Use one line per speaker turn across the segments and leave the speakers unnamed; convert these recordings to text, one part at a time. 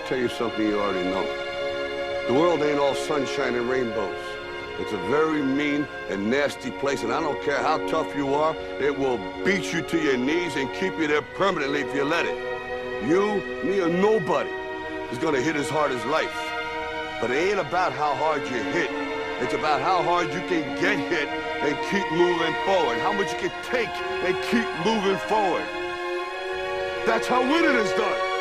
tell you something you already know. The world ain't all sunshine and rainbows. It's a very mean and nasty place, and I don't care how tough you are, it will beat you to your knees and keep you there permanently if you let it. You, me, or nobody is gonna hit as hard as life. But it ain't about how hard you hit. It's about how hard you can get hit and keep moving forward. How much you can take and keep moving forward. That's how winning is done.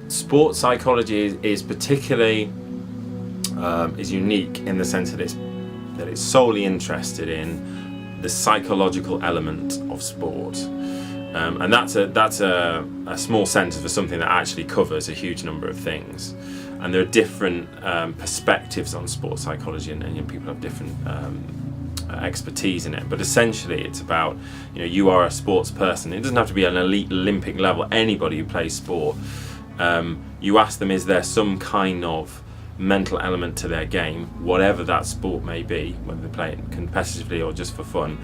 Sports psychology is particularly is unique in the sense that it's solely interested in the psychological element of sport, and that's a small sentence for something that actually covers a huge number of things. And there are different perspectives on sports psychology, and people have different expertise in it. But essentially, it's about you are a sports person. It doesn't have to be an elite Olympic level. Anybody who plays sport. You ask them, is there some kind of mental element to their game, whatever that sport may be, whether they play it competitively or just for fun.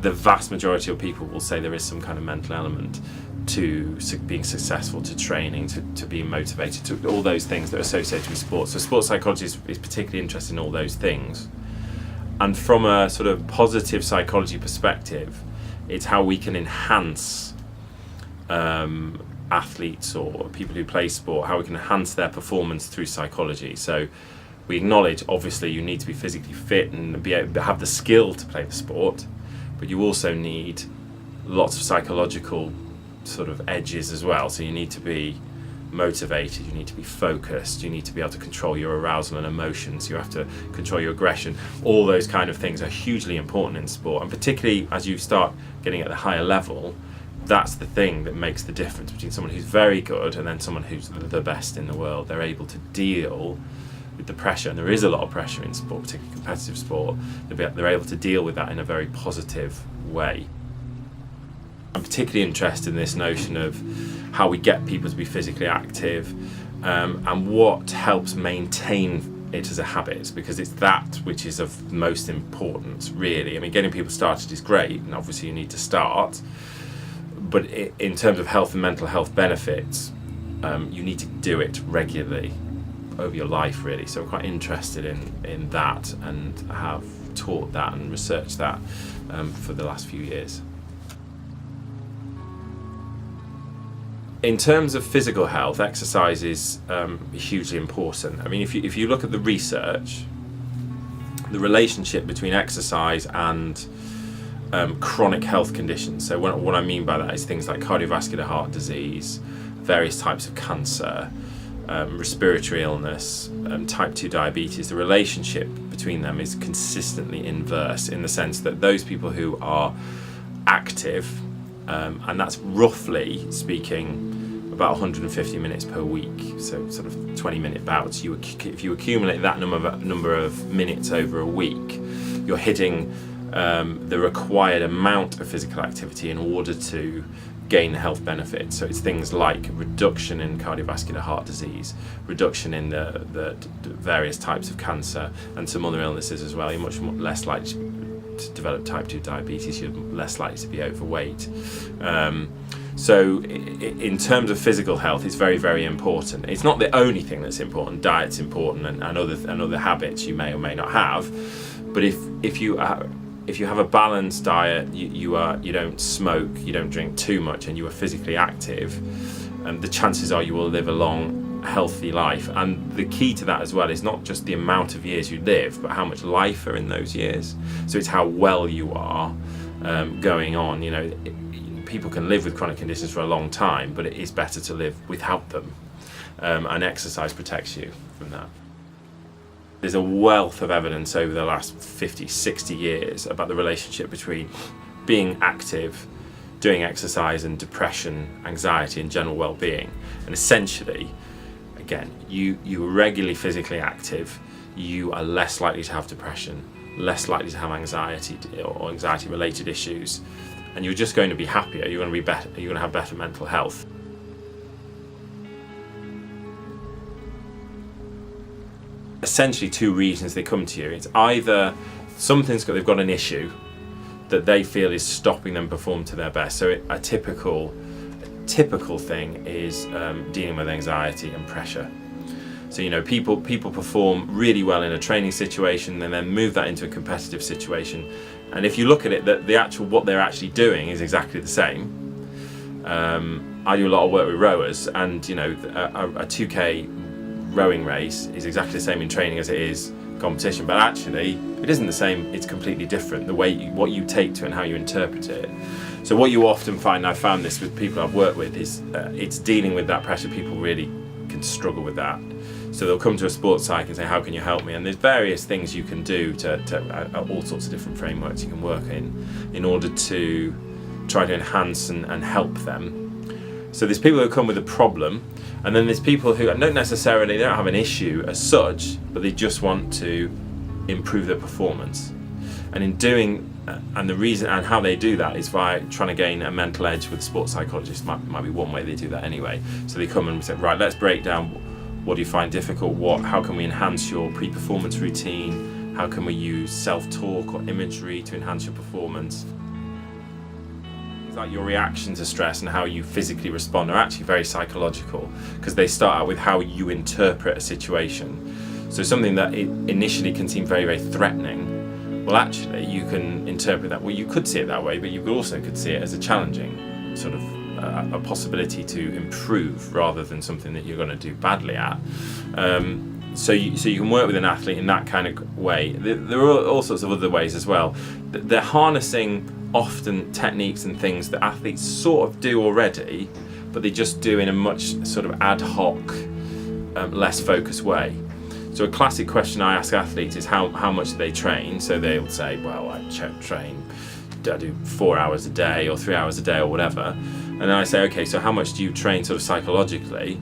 The vast majority of people will say there is some kind of mental element to being successful, to training, to being motivated, to all those things that are associated with sports. So sports psychology is particularly interested in all those things. And from a sort of positive psychology perspective, it's how we can enhance athletes or people who play sport, how we can enhance their performance through psychology. So we acknowledge, obviously, you need to be physically fit and be able to have the skill to play the sport, but you also need lots of psychological sort of edges as well. So you need to be motivated, you need to be focused, you need to be able to control your arousal and emotions, you have to control your aggression. All those kind of things are hugely important in sport, and particularly as you start getting at the higher level, that's the thing that makes the difference between someone who's very good and then someone who's the best in the world. They're able to deal with the pressure, and there is a lot of pressure in sport, particularly competitive sport. They're able to deal with that in a very positive way. I'm particularly interested in this notion of how we get people to be physically active, and what helps maintain it as a habit, because it's that which is of most importance, really. I mean, getting people started is great, and obviously you need to start. But in terms of health and mental health benefits, you need to do it regularly over your life, really. So I'm quite interested in that, and have taught that and researched that for the last few years. In terms of physical health, exercise is hugely important. I mean, if you look at the research, the relationship between exercise and chronic health conditions. So what I mean by that is things like cardiovascular heart disease, various types of cancer, respiratory illness, type 2 diabetes. The relationship between them is consistently inverse, in the sense that those people who are active, and that's roughly speaking about 150 minutes per week, so sort of 20-minute bouts. If you accumulate that number of minutes over a week, you're hitting the required amount of physical activity in order to gain health benefits. So it's things like reduction in cardiovascular heart disease, reduction in the various types of cancer, and some other illnesses as well. You're much less likely to develop type 2 diabetes, you're less likely to be overweight. So in terms of physical health, it's very, very important. It's not the only thing that's important. Diet's important, and other habits you may or may not have. But if you have a balanced diet, you don't smoke, you don't drink too much, and you are physically active, the chances are you will live a long, healthy life. And the key to that as well is not just the amount of years you live, but how much life are in those years. So it's how well you are going on. People can live with chronic conditions for a long time, but it is better to live without them, and exercise protects you from that. There's a wealth of evidence over the last 50, 60 years about the relationship between being active, doing exercise, and depression, anxiety, and general well-being. And essentially, again, you are regularly physically active, you are less likely to have depression, less likely to have anxiety or anxiety-related issues, and you're just going to be happier. You're going to be better. You're going to have better mental health. Essentially, two reasons they come to you. It's either they've got an issue that they feel is stopping them perform to their best. So a typical thing is dealing with anxiety and pressure. So people perform really well in a training situation and then move that into a competitive situation. And if you look at it, what they're actually doing is exactly the same. I do a lot of work with rowers, and a 2K rowing race is exactly the same in training as it is competition, but actually it isn't the same. It's completely different, what you take to it and how you interpret it. So what you often find, and I found this with people I've worked with, is it's dealing with that pressure. People really can struggle with that, so they'll come to a sports psych and say, how can you help me? And there's various things you can do to all sorts of different frameworks you can work in order to try to enhance and help them. So there's people who come with a problem, and then there's people who don't have an issue as such, but they just want to improve their performance. And in doing, and the reason and how they do that is by trying to gain a mental edge with a sports psychologist. Might be one way they do that anyway. So they come and say, right, let's break down what do you find difficult, how can we enhance your pre-performance routine, how can we use self-talk or imagery to enhance your performance. Like your reaction to stress and how you physically respond are actually very psychological, because they start out with how you interpret a situation. So something that initially can seem very, very threatening, well, actually you can interpret that. Well, you could see it that way, but you could see it as a challenging sort of a possibility to improve rather than something that you're going to do badly at. So you can work with an athlete in that kind of way. There are all sorts of other ways as well. They're harnessing often techniques and things that athletes sort of do already, but they just do in a much sort of ad hoc, less focused way. So a classic question I ask athletes is how much do they train? So they'll say, well, I do 4 hours a day or 3 hours a day or whatever. And then I say, okay, so how much do you train sort of psychologically?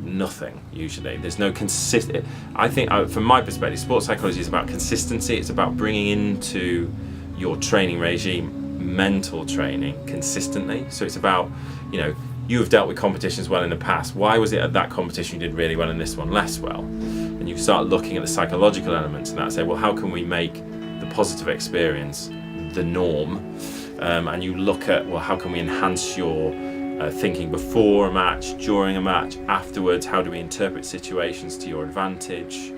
Nothing, usually. There's no consistent. I think, from my perspective, sports psychology is about consistency. It's about bringing into your training regime mental training consistently. So it's about, you have dealt with competitions well in the past. Why was it at that competition you did really well and this one less well? And you start looking at the psychological elements and that, say, well, how can we make the positive experience the norm? And you look at, well, how can we enhance your thinking before a match, during a match, afterwards? How do we interpret situations to your advantage?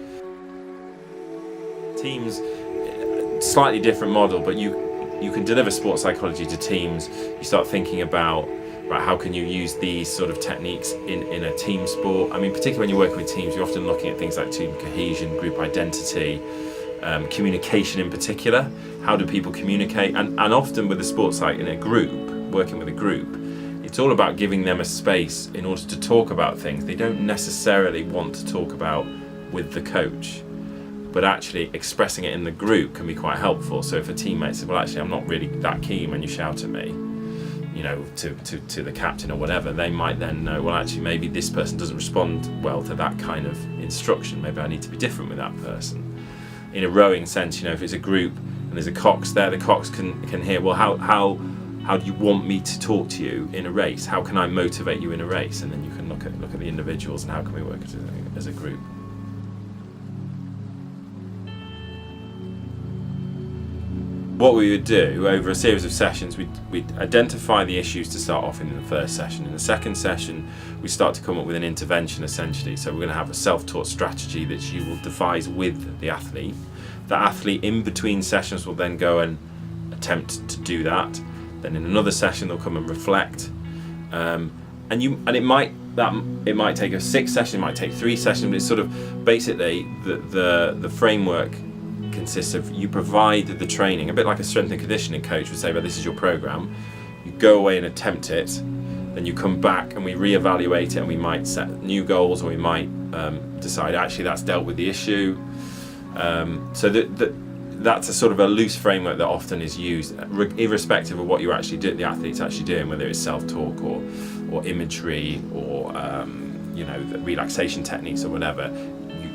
Teams, slightly different model, but you can deliver sports psychology to teams. You start thinking about, right, how can you use these sort of techniques in a team sport? I mean, particularly when you're working with teams, you're often looking at things like team cohesion, group identity, communication in particular. How do people communicate? And often with a sports psych in a group, working with a group, it's all about giving them a space in order to talk about things they don't necessarily want to talk about with the coach, but actually expressing it in the group can be quite helpful. So if a teammate says, well, actually, I'm not really that keen when you shout at me, to the captain or whatever, they might then know, well, actually, maybe this person doesn't respond well to that kind of instruction. Maybe I need to be different with that person. In a rowing sense, if it's a group and there's a cox there, the cox can hear, well, how do you want me to talk to you in a race? How can I motivate you in a race? And then you can look at the individuals and how can we work as a group. What we would do over a series of sessions, we'd identify the issues to start off in the first session. In the second session, we start to come up with an intervention, essentially. So we're going to have a self-taught strategy that you will devise with the athlete. The athlete in between sessions will then go and attempt to do that. Then in another session, they'll come and reflect. And it might take a 6 session, it might take 3 sessions, but it's sort of basically the framework consists of, you provide the training, a bit like a strength and conditioning coach would say, well, this is your program. You go away and attempt it, then you come back and we reevaluate it, and we might set new goals, or we might decide actually that's dealt with the issue. So that's a sort of a loose framework that often is used, irrespective of what the athlete's actually doing, whether it's self-talk or imagery or the relaxation techniques or whatever.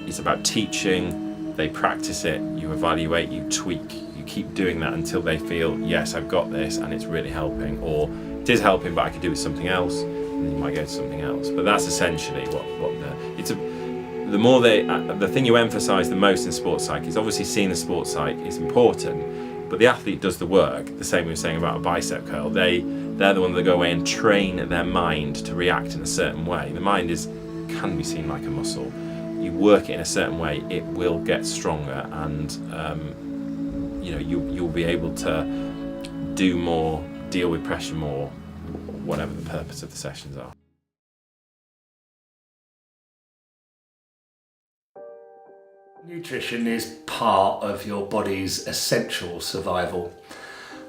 It's about teaching. They practice it. You evaluate. You tweak. You keep doing that until they feel, yes, I've got this, and it's really helping, or it is helping, but I could do with something else. And then you might go to something else. But that's essentially the thing you emphasise the most in sports psych is obviously seeing the sports psych is important, but the athlete does the work. The same we were saying about a bicep curl. They're the ones that go away and train their mind to react in a certain way. The mind can be seen like a muscle. You work it in a certain way, it will get stronger, and you'll be able to do more, deal with pressure more, whatever the purpose of the sessions are.
Nutrition is part of your body's essential survival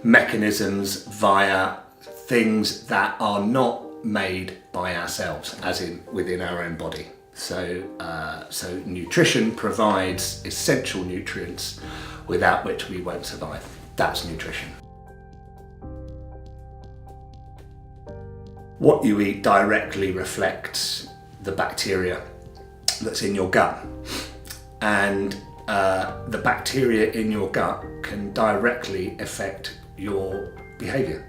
mechanisms via things that are not made by ourselves, as in within our own body. So nutrition provides essential nutrients without which we won't survive. That's nutrition. What you eat directly reflects the bacteria that's in your gut. And the bacteria in your gut can directly affect your behaviour.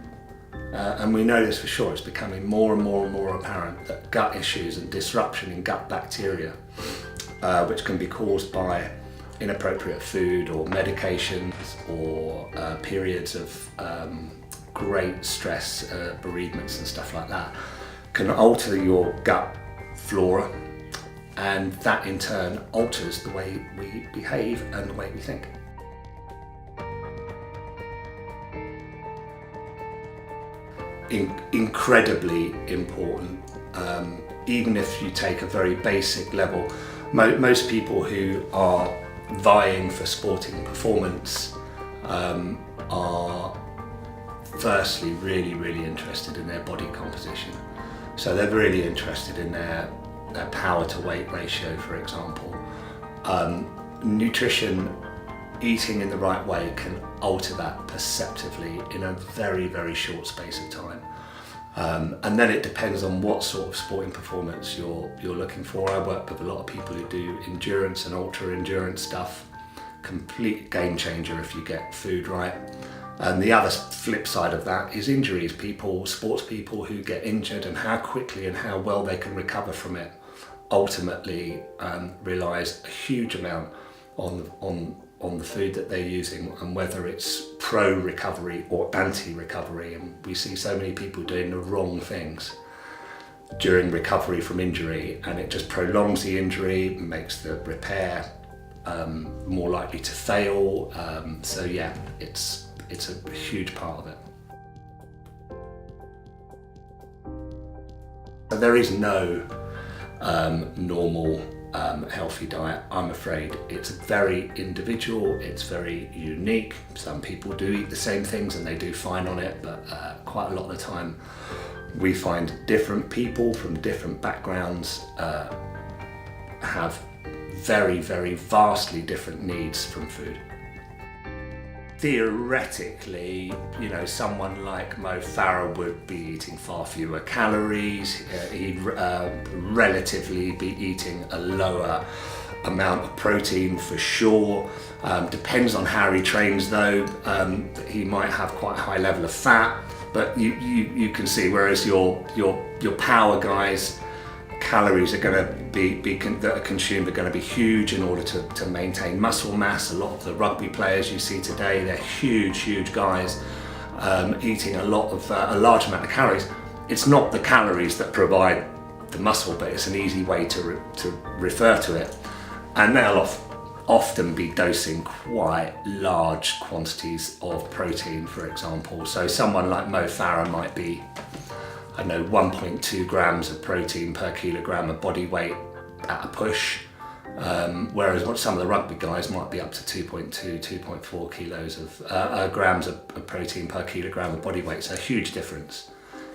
And we know this for sure. It's becoming more and more and more apparent that gut issues and disruption in gut bacteria, which can be caused by inappropriate food or medications or periods of great stress, bereavements and stuff like that, can alter your gut flora. And that in turn alters the way we behave and the way we think. Incredibly important. Even if you take a very basic level, most people who are vying for sporting performance are firstly really, really interested in their body composition. So they're really interested in their power to weight ratio, for example. Nutrition, eating in the right way, can alter that perceptively in a very, very short space of time. And then it depends on what sort of sporting performance you're looking for. I work with a lot of people who do endurance and ultra endurance stuff. Complete game changer if you get food right. And the other flip side of that is injuries. Sports people who get injured, and how quickly and how well they can recover from it, ultimately relies a huge amount on the food that they're using, and whether it's pro-recovery or anti-recovery. And we see so many people doing the wrong things during recovery from injury, and it just prolongs the injury, makes the repair more likely to fail. So yeah, it's a huge part of it. There is no normal healthy diet, I'm afraid. It's very individual, it's very unique. Some people do eat the same things and they do fine on it, but quite a lot of the time we find different people from different backgrounds have very, very vastly different needs from food. Theoretically, someone like Mo Farah would be eating far fewer calories. He'd relatively be eating a lower amount of protein for sure. Depends on how he trains though. He might have quite a high level of fat, but you can see, whereas your power guys, calories are going to that are consumed are going to be huge in order to maintain muscle mass. A lot of the rugby players you see today, they're huge guys eating a large amount of calories. It's not the calories that provide the muscle, but it's an easy way to refer to it. And they'll often be dosing quite large quantities of protein, for example. So someone like Mo Farah might be, 1.2 grams of protein per kilogram of body weight at a push, whereas some of the rugby guys might be up to 2.2, 2.4 kilos of grams of protein per kilogram of body weight. So a huge difference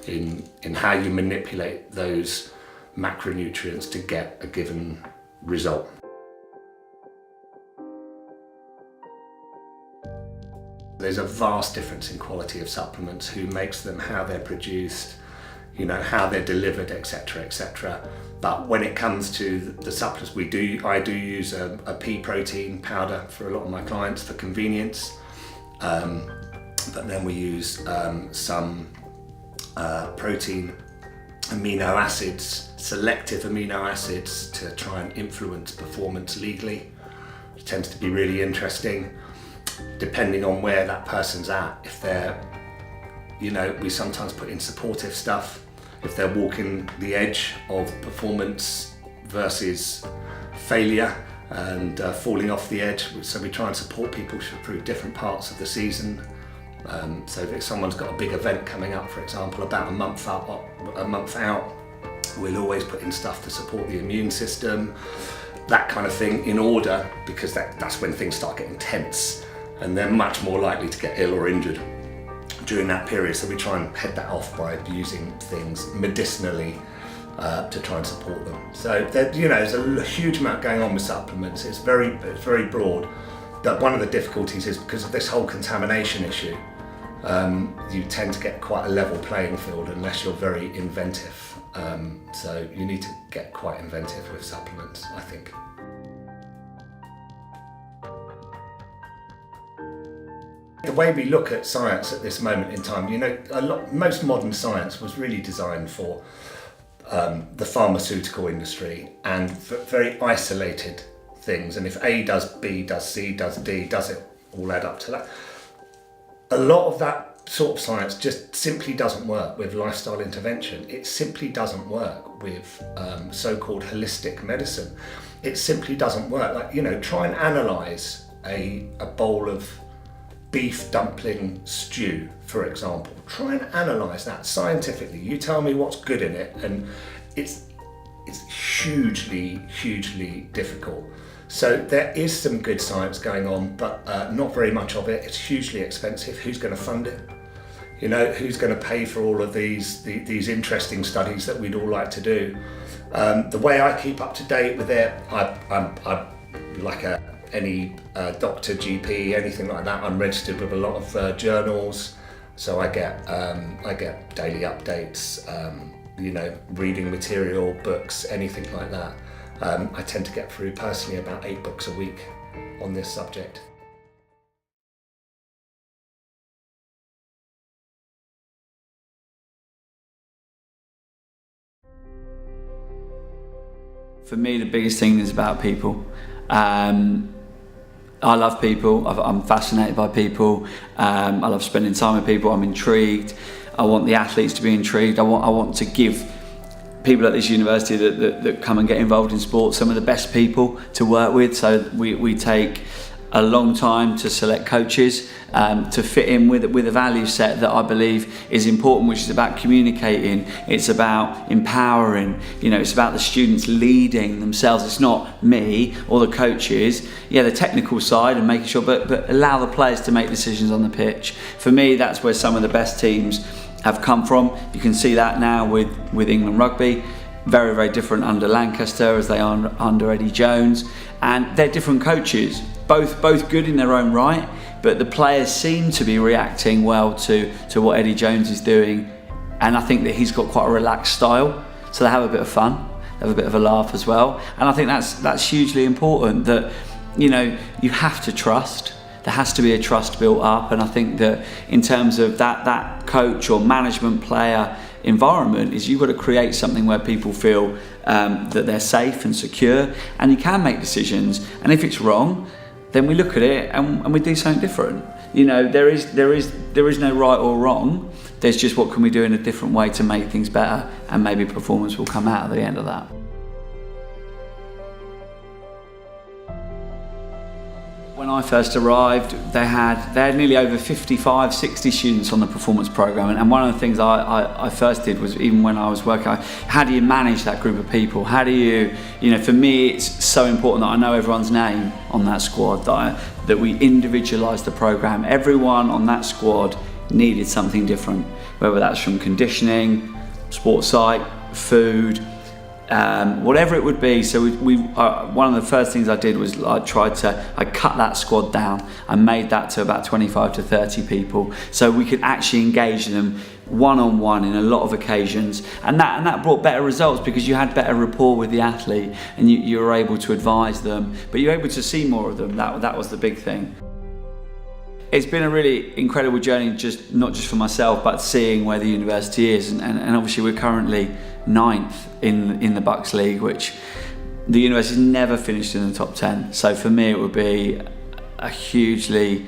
in how you manipulate those macronutrients to get a given result. There's a vast difference in quality of supplements, who makes them, how they're produced, how they're delivered, etc., etc. But when it comes to the supplements I do use a pea protein powder for a lot of my clients for convenience. But then we use some protein amino acids, selective amino acids, to try and influence performance legally. It tends to be really interesting, depending on where that person's at. If they're, we sometimes put in supportive stuff. If they're walking the edge of performance versus failure and falling off the edge, so we try and support people through different parts of the season. So if someone's got a big event coming up, for example, about a month out, we'll always put in stuff to support the immune system, that kind of thing, in order, because that's when things start getting tense and they're much more likely to get ill or injured during that period. So we try and head that off by using things medicinally to try and support them. So there's a huge amount going on with supplements. It's very broad. But one of the difficulties is, because of this whole contamination issue, you tend to get quite a level playing field unless you're very inventive. So you need to get quite inventive with supplements, I think. The way we look at science at this moment in time, most modern science was really designed for the pharmaceutical industry and for very isolated things. And if A does B, does C, does D, does it all add up to that? A lot of that sort of science just simply doesn't work with lifestyle intervention. It simply doesn't work with so-called holistic medicine. It simply doesn't work. Try and analyse a bowl of beef dumpling stew, for example. Try and analyse that scientifically. You tell me what's good in it, and it's hugely, hugely difficult. So there is some good science going on, but not very much of it. It's hugely expensive. Who's going to fund it? Who's going to pay for all of these interesting studies that we'd all like to do? The way I keep up to date with it, I'm like any doctor, GP, anything like that. I'm registered with a lot of journals, so I get daily updates. Reading material, books, anything like that. I tend to get through personally about 8 books a week on this subject.
For me, the biggest thing is about people. I love people. I'm fascinated by people. I love spending time with people. I'm intrigued. I want the athletes to be intrigued. I want to give people at this university that come and get involved in sports some of the best people to work with. So we take a long time to select coaches to fit in with a value set that I believe is important, which is about communicating. It's about empowering. It's about the students leading themselves. It's not me or the coaches. Yeah, the technical side and making sure, but allow the players to make decisions on the pitch. For me, that's where some of the best teams have come from. You can see that now with England Rugby. Very, very different under Lancaster as they are under Eddie Jones, and they're different coaches, both good in their own right, but the players seem to be reacting well to what Eddie Jones is doing, and I think that he's got quite a relaxed style, so they have a bit of fun, they have a bit of a laugh as well, and I think that's hugely important, that you have to trust. There has to be a trust built up, and I think that in terms of that coach or management player environment, is you've got to create something where people feel that they're safe and secure, and you can make decisions. And if it's wrong, then we look at it and we do something different. There is no right or wrong. There's just what can we do in a different way to make things better, and maybe performance will come out at the end of that. When I first arrived, they had nearly over 55, 60 students on the performance program, and one of the things I first did was, even when I was working, how do you manage that group of people? How do you, for me, it's so important that I know everyone's name on that squad, that we individualise the program. Everyone on that squad needed something different, whether that's from conditioning, sports psych, food, whatever it would be. So we one of the first things I did was I cut that squad down. I made that to about 25 to 30 people, so we could actually engage them one-on-one in a lot of occasions, and that brought better results because you had better rapport with the athlete, and you were able to advise them, but you were able to see more of them. That was the big thing. It's been a really incredible journey, not just for myself, but seeing where the university is, and obviously we're currently 9th in the Bucks League, which the university's never finished in the top 10. So for me, it would be a hugely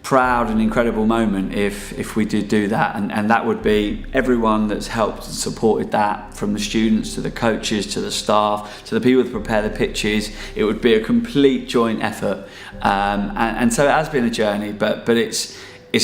proud and incredible moment if we did do that, and that would be everyone that's helped and supported that, from the students to the coaches to the staff to the people that prepare the pitches. It would be a complete joint effort, and so it has been a journey, but it's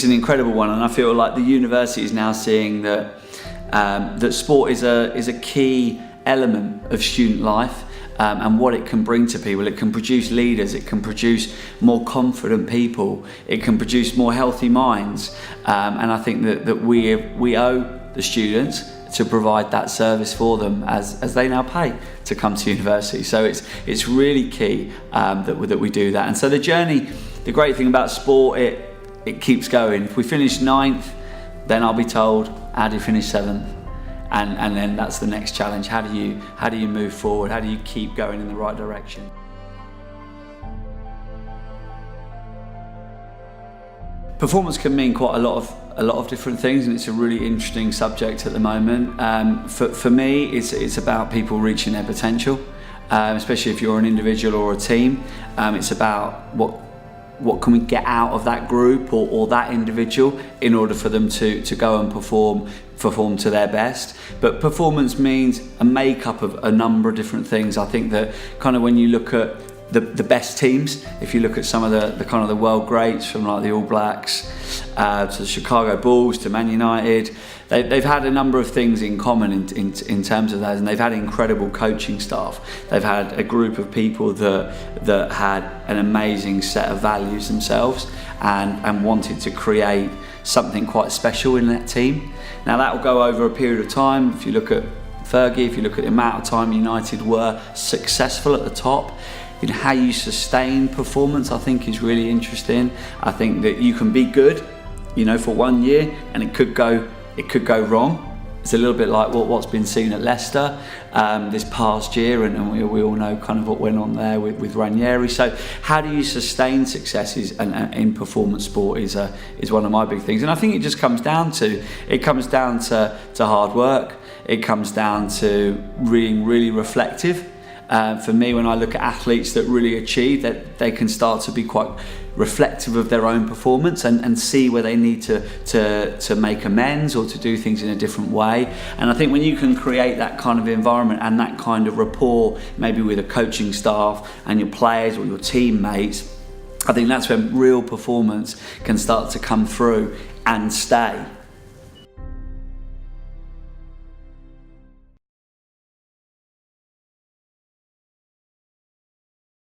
an incredible one, and I feel like the university is now seeing that sport is a key element of student life. And what it can bring to people. It can produce leaders, it can produce more confident people, it can produce more healthy minds, and I think that we owe the students to provide that service for them as they now pay to come to university. So it's really key that we do that. And so the journey, the great thing about sport, it keeps going. If we finish 9th, then I'll be told, how do you finish 7th? And then that's the next challenge. How do you move forward? How do you keep going in the right direction? Performance can mean quite a lot of different things, and it's a really interesting subject at the moment. For me, it's about people reaching their potential, especially if you're an individual or a team. It's about what can we get out of that group or that individual in order for them to go and perform to their best. But performance means a makeup of a number of different things. I think that kind of when you look at the best teams, if you look at some of the kind of the world greats, from like the All Blacks to the Chicago Bulls to Man United, they've had a number of things in common in terms of that, and they've had incredible coaching staff. They've had a group of people that had an amazing set of values themselves and wanted to create something quite special in that team. Now that will go over a period of time. If you look at Fergie, if you look at the amount of time United were successful at the top, how you sustain performance, I think, is really interesting. I think that you can be good, for 1 year, and it could go wrong. It's a little bit like what's been seen at Leicester this past year, and we all know kind of what went on there with Ranieri. So how do you sustain successes in performance sport is one of my big things, and I think it just comes down to hard work. It comes down to being really reflective. For me, when I look at athletes that really achieve, that they can start to be quite reflective of their own performance and see where they need to make amends or to do things in a different way. And I think when you can create that kind of environment and that kind of rapport, maybe with a coaching staff and your players or your teammates, I think that's when real performance can start to come through and stay.